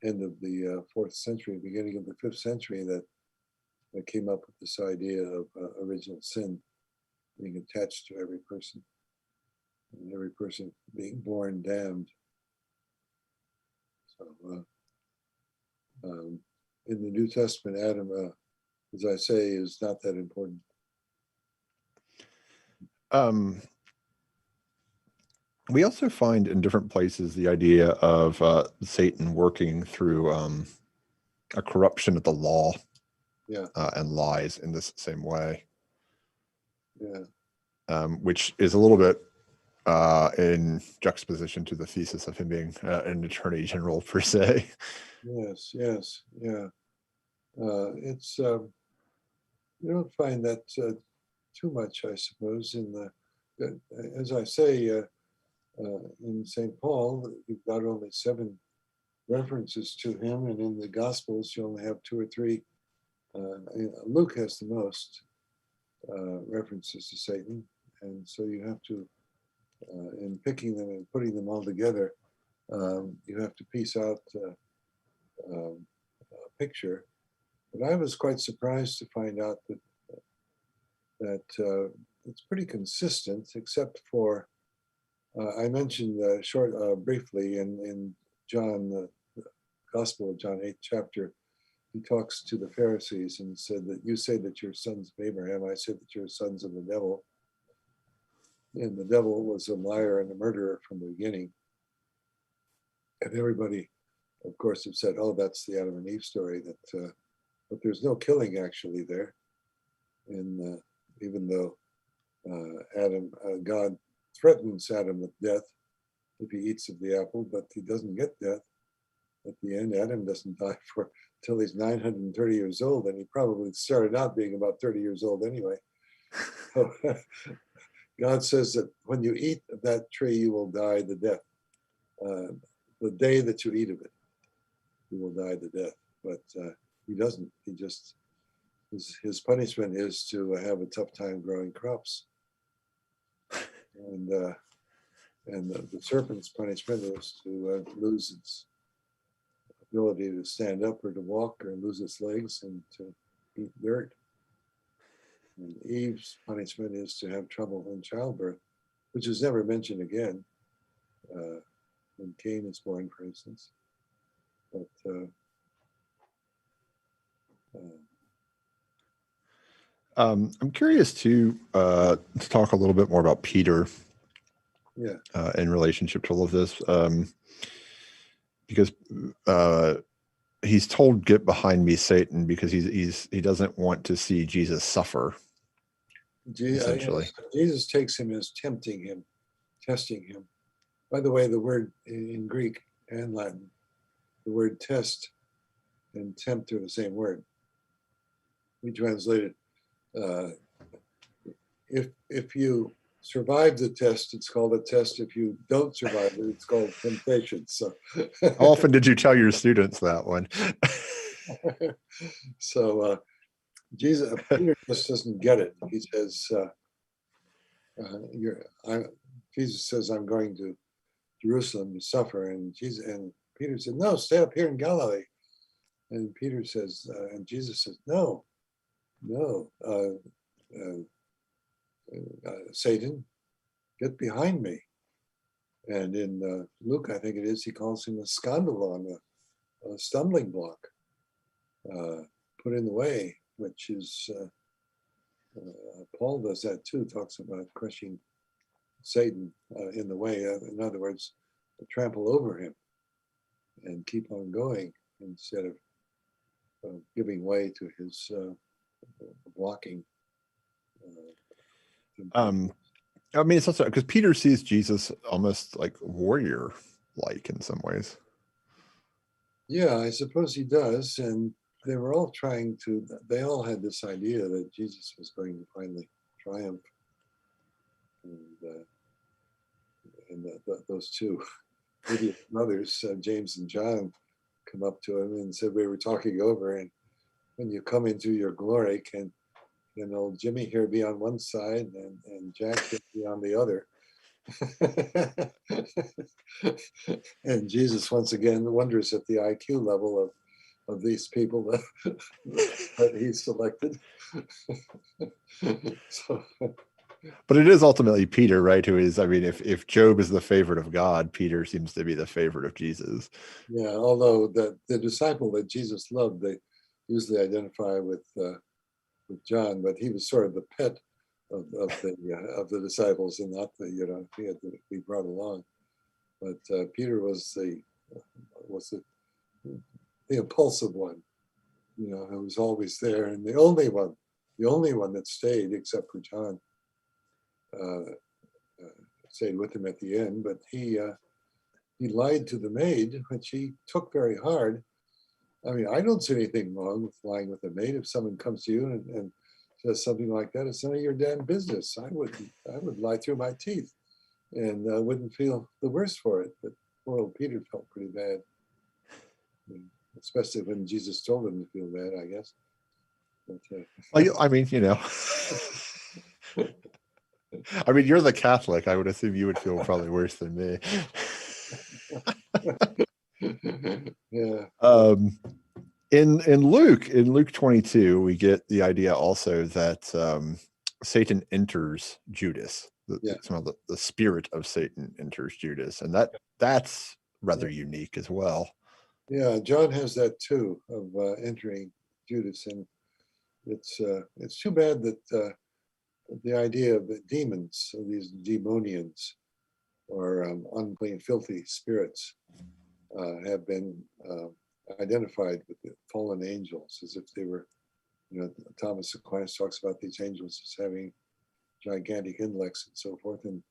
end of the 4th century, beginning of the 5th century, that came up with this idea of original sin being attached to every person, and every person being born damned. So in the New Testament, Adam, as I say, is not that important. We also find in different places the idea of Satan working through a corruption of the law, and lies in this same way. Yeah. Which is a little bit in juxtaposition to the thesis of him being an attorney general per se. Yes, yeah. It's you don't find that too much, I suppose. As I say, in St. Paul, you've got only 7 references to him, and in the Gospels, you only have 2 or 3. Luke has the most references to Satan, and so you have to, in picking them and putting them all together, you have to piece out a picture. But I was quite surprised to find out that it's pretty consistent, except for I mentioned briefly in John, the Gospel of John, 8th chapter, he talks to the Pharisees and said that you say that you're sons of Abraham, I said that you're sons of the devil. And the devil was a liar and a murderer from the beginning. And everybody, of course, have said, oh, that's the Adam and Eve story, that but there's no killing actually there. And even though God threatens Adam with death if he eats of the apple, but he doesn't get death. At the end, Adam doesn't die till he's 930 years old, and he probably started out being about 30 years old anyway. So, God says that when you eat of that tree, you will die the death. The day that you eat of it, you will die the death. But he doesn't. He just, his punishment is to have a tough time growing crops. And the serpent's punishment is to lose its ability to stand up or to walk, or lose its legs and to eat dirt. And Eve's punishment is to have trouble in childbirth, which is never mentioned again when Cain is born, for instance. But I'm curious to talk a little bit more about Peter. Yeah. In relationship to all of this, because he's told, "Get behind me, Satan," because he doesn't want to see Jesus suffer. Essentially, Jesus takes him as tempting him, testing him. By the way, the word in Greek and Latin, the word test and tempt are the same word. We translate it. If you survive the test, it's called a test. If you don't survive it, it's called temptation. So, how often did you tell your students that one? So, Peter just doesn't get it. He says, Jesus says, I'm going to Jerusalem to suffer. And Peter said, no, stay up here in Galilee. And Peter says, and Jesus says, no, Satan, get behind me. And in Luke, I think it is, he calls him a scandalon, a stumbling block, put in the way, which is, Paul does that too, talks about crushing Satan in the way. In other words, trample over him and keep on going instead of giving way to his blocking. I mean, it's also because Peter sees Jesus almost like warrior-like in some ways. Yeah, I suppose he does. And they were all they all had this idea that Jesus was going to finally triumph. And those two idiot brothers, James and John, come up to him and said, we were talking over, and when you come into your glory, can old Jimmy here be on one side and Jack be on the other? And Jesus once again wonders at the IQ level of these people that he selected. So, but it is ultimately Peter, right? Who is, I mean, if Job is the favorite of God, Peter seems to be the favorite of Jesus. Yeah, although the disciple that Jesus loved, they usually identify with John, but he was sort of the pet of the disciples, and not he had to be brought along. But Peter was the impulsive one, who was always there, and the only one that stayed, except for John, stayed with him at the end. But he lied to the maid, which he took very hard. I mean, I don't see anything wrong with lying with a maid. If someone comes to you and says something like that, it's none of your damn business. I would lie through my teeth and wouldn't feel the worse for it. But poor old Peter felt pretty bad, especially when Jesus told him to feel bad, I guess. But, I mean, I mean, you're the Catholic. I would assume you would feel probably worse than me. Yeah. In Luke 22, we get the idea also that Satan enters Judas. Some of the spirit of Satan enters Judas, and that's rather unique as well. Yeah, John has that too of entering Judas, and it's too bad that the idea of the demons, of these demonians, or unclean, filthy spirits, have been identified with the fallen angels as if they were, Thomas Aquinas talks about these angels as having gigantic intellects and so forth, and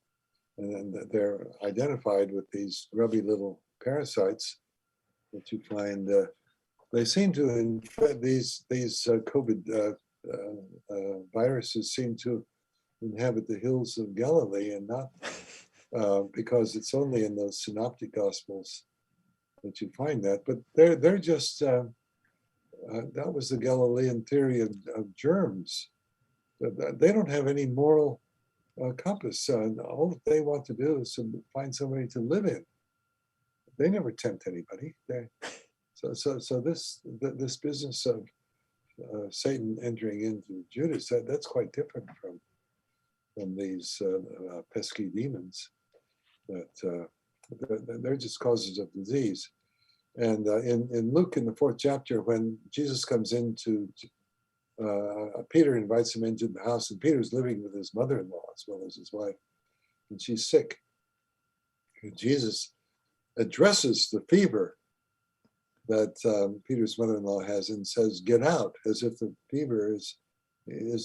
they're identified with these grubby little parasites that you find. They seem to infect these COVID viruses seem to inhabit the hills of Galilee, and not because it's only in those synoptic gospels that you find that. But they're just that was the Galilean theory of germs. They don't have any moral compass. All that they want to do is to find somebody to live in. They never tempt anybody. So this business of Satan entering into Judas, that's quite different from these pesky demons. That they're just causes of disease. And in Luke, in the 4th chapter, when Jesus comes into, Peter invites him into the house, and Peter's living with his mother-in-law as well as his wife, and she's sick. And Jesus addresses the fever that Peter's mother-in-law has and says, "Get out," as if the fever is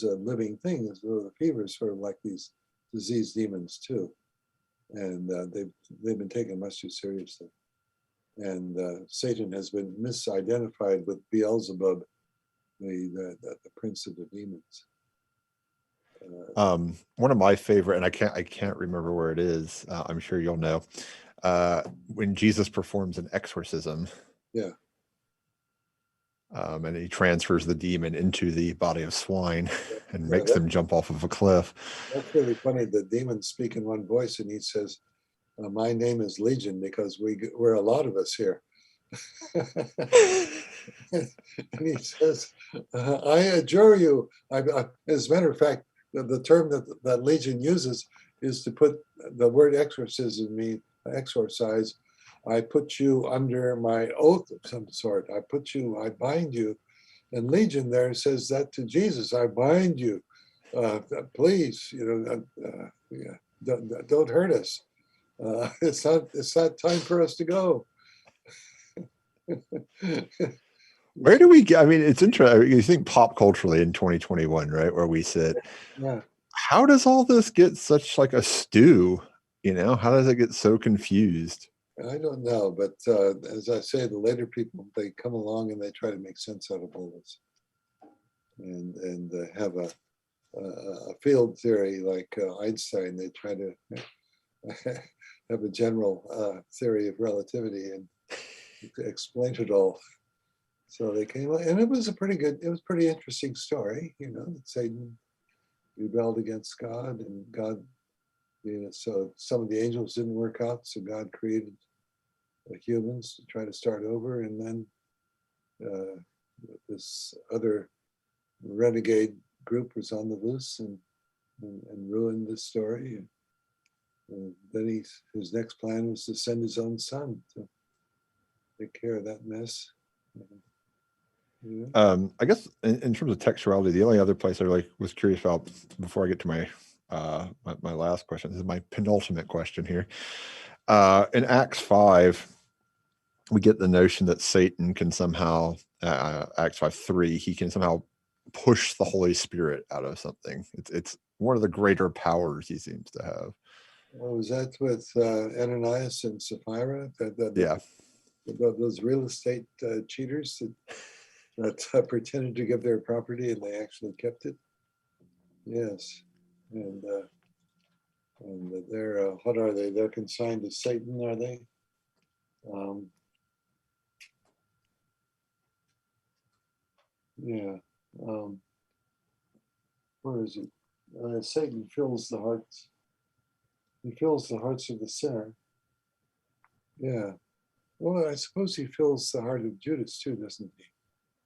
a living thing, as though the fever is sort of like these disease demons too. And they've been taken much too seriously. And Satan has been misidentified with Beelzebub, the prince of the demons. One of my favorite, and I can't remember where it is. I'm sure you'll know. When Jesus performs an exorcism. Yeah. And he transfers the demon into the body of swine and makes them jump off of a cliff. That's really funny. The demons speak in one voice, and he says, "My name is Legion because we're a lot of us here." And he says, "I adjure you." As a matter of fact, the term that Legion uses is to put the word exorcism, mean exorcise. I put you under my oath of some sort. I bind you. And Legion there says that to Jesus. I bind you. Please, don't hurt us. It's not time for us to go. Where do we get? I mean, it's interesting. You think pop culturally in 2021, right, where we sit. Yeah. How does all this get such like a stew? How does it get so confused? I don't know, but as I say, the later people, they come along and they try to make sense out of all this, and have a field theory like Einstein. They try to have a general theory of relativity and explain it all. So they came, and it was pretty interesting story. That Satan rebelled against God, and God, so some of the angels didn't work out, so God created humans to try to start over, and then this other renegade group was on the loose and ruined this story. And then his next plan was to send his own son to take care of that mess. I guess in terms of textuality, the only other place I was curious about before I get to my my last question, this is my penultimate question here. In Acts 5, we get the notion that Satan can somehow, Acts 5:3, he can somehow push the Holy Spirit out of something. It's one of the greater powers he seems to have. Was that with Ananias and Sapphira? Yeah. Those real estate cheaters that pretended to give their property and they actually kept it. Yes, and they're what are they? They're consigned to Satan, are they? Yeah. Where is it? Satan fills the hearts. He fills the hearts of the sinner. Yeah. Well, I suppose he fills the heart of Judas too, doesn't he?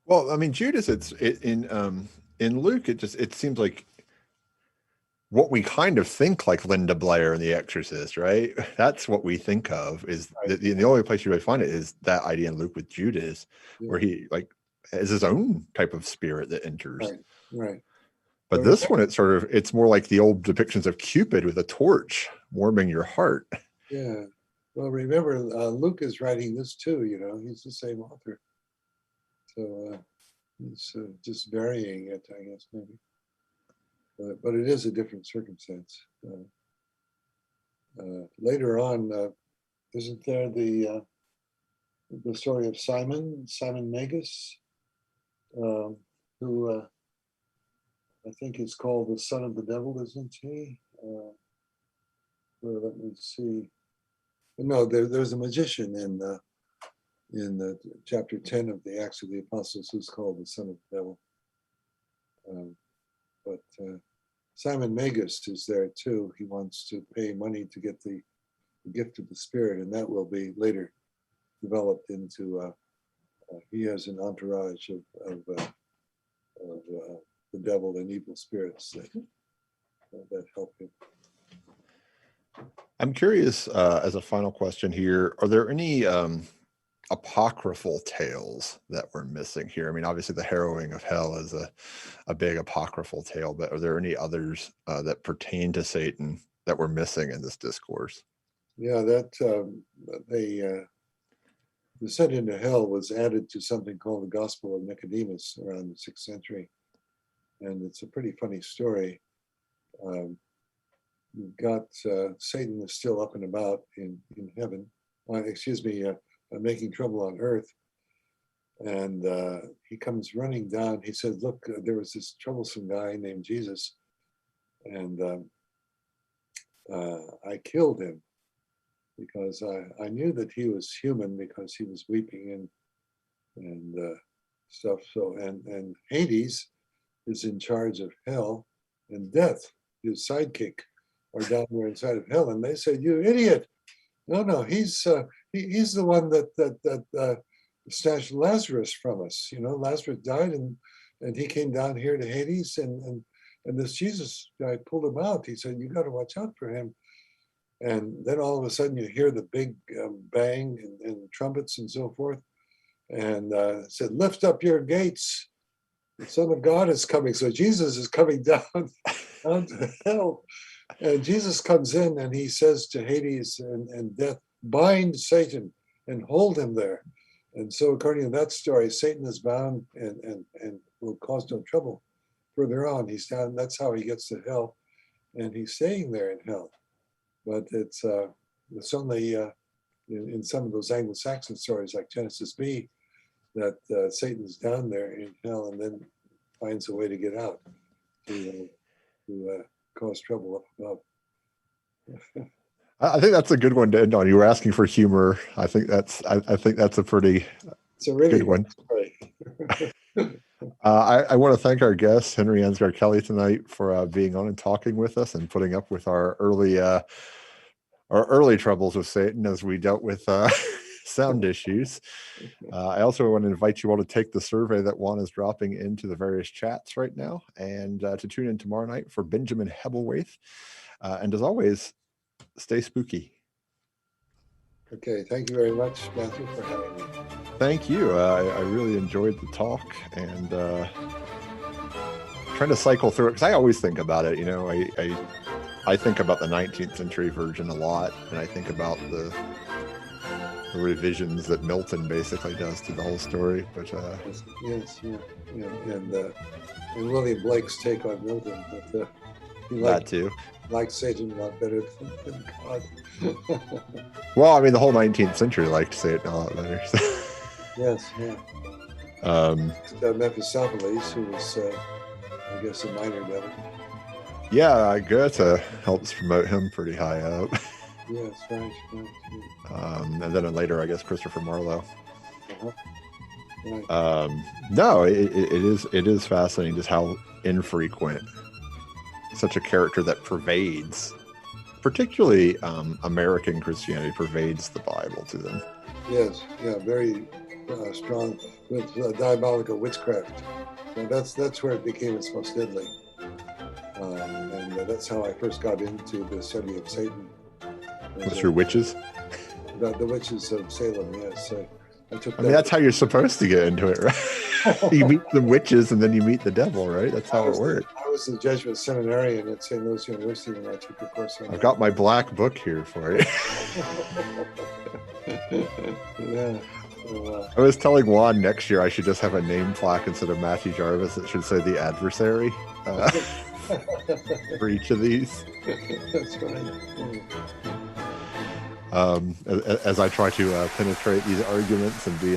Well, I mean, Judas, in Luke, it seems like what we kind of think like Linda Blair in The Exorcist, right? That's what we think of is Right. the only place you really find it is that idea in Luke with Judas, where he like has his own type of spirit that enters. Right, right. But this one, it's more like the old depictions of Cupid with a torch warming your heart. Yeah. Well, remember, Luke is writing this too, he's the same author. So he's just varying it, I guess, maybe. But it is a different circumstance. Later on, isn't there the story of Simon Magus, who I think is called the son of the devil, isn't he? Well, let me see. No, there's a magician in the chapter 10 of the Acts of the Apostles who's called the son of the devil. But Simon Magus is there too. He wants to pay money to get the gift of the Spirit, and that will be later developed into. He has an entourage of the devil and evil spirits that help him. I'm curious, as a final question here, are there any apocryphal tales that we're missing here? I mean, obviously the harrowing of hell is a big apocryphal tale, but are there any others that pertain to Satan that we're missing in this discourse? Yeah, that the descent into hell was added to something called the Gospel of Nicodemus around the 6th century. And it's a pretty funny story. You've got Satan is still up and about in heaven, making trouble on earth. And he comes running down. He says, look, there was this troublesome guy named Jesus, and I killed him because I knew that he was human because he was weeping and stuff. So, and Hades is in charge of hell, and death, his sidekick, are down there inside of hell. And they said, you idiot. No, he's the one that snatched Lazarus from us. Lazarus died and he came down here to Hades, and this Jesus guy pulled him out. He said, you got to watch out for him. And then all of a sudden you hear the big bang and trumpets and so forth. And said, lift up your gates. The Son of God is coming. So Jesus is coming down to hell. And Jesus comes in and he says to Hades and death, bind Satan and hold him there. And so according to that story, Satan is bound and will cause no trouble. Further on, he's down. That's how he gets to hell. And he's staying there in hell. But it's only in some of those Anglo-Saxon stories like Genesis B that Satan's down there in hell and then finds a way to get out to cause trouble up above. I think that's a good one to end on. You were asking for humor. I think that's a pretty really good one. I want to thank our guest, Henry Ansgar Kelly, tonight for being on and talking with us and putting up with our early troubles with Satan as we dealt with sound issues. I also want to invite you all to take the survey that Juan is dropping into the various chats right now, and to tune in tomorrow night for Benjamin Hebelwaith. And as always, stay spooky. Okay, thank you very much, Matthew, for having me. Thank you. I really enjoyed the talk, and trying to cycle through it because I always think about it. I think about the 19th century version a lot, and I think about the revisions that Milton basically does to the whole story. But yes, and William Blake's take on Milton, but that too. Liked Satan a lot better than God. Well, I mean, the whole 19th century liked Satan a lot better. So. Yes, yeah. Mephistopheles, who was, I guess, a minor devil. Yeah, Goethe helps promote him pretty high up. Yes, right. And then later, I guess, Christopher Marlowe. Uh-huh. Right. No, it is fascinating just how infrequent such a character that pervades, particularly American Christianity, pervades the Bible to them. Yes, yeah, very strong with diabolical witchcraft. So that's where it became its most deadly. And that's how I first got into the study of Satan. What's your witches? The witches of Salem, yes. I took I mean, that's how you're supposed to get into it, right? You meet the witches and then you meet the devil, right? That's how it works. I was a Jesuit seminarian at St. Louis University when I took a course on I've got my black book here for you. Yeah. I was telling Juan next year I should just have a name plaque instead of Matthew Jarvis that should say the adversary for each of these. That's right. As I try to penetrate these arguments and be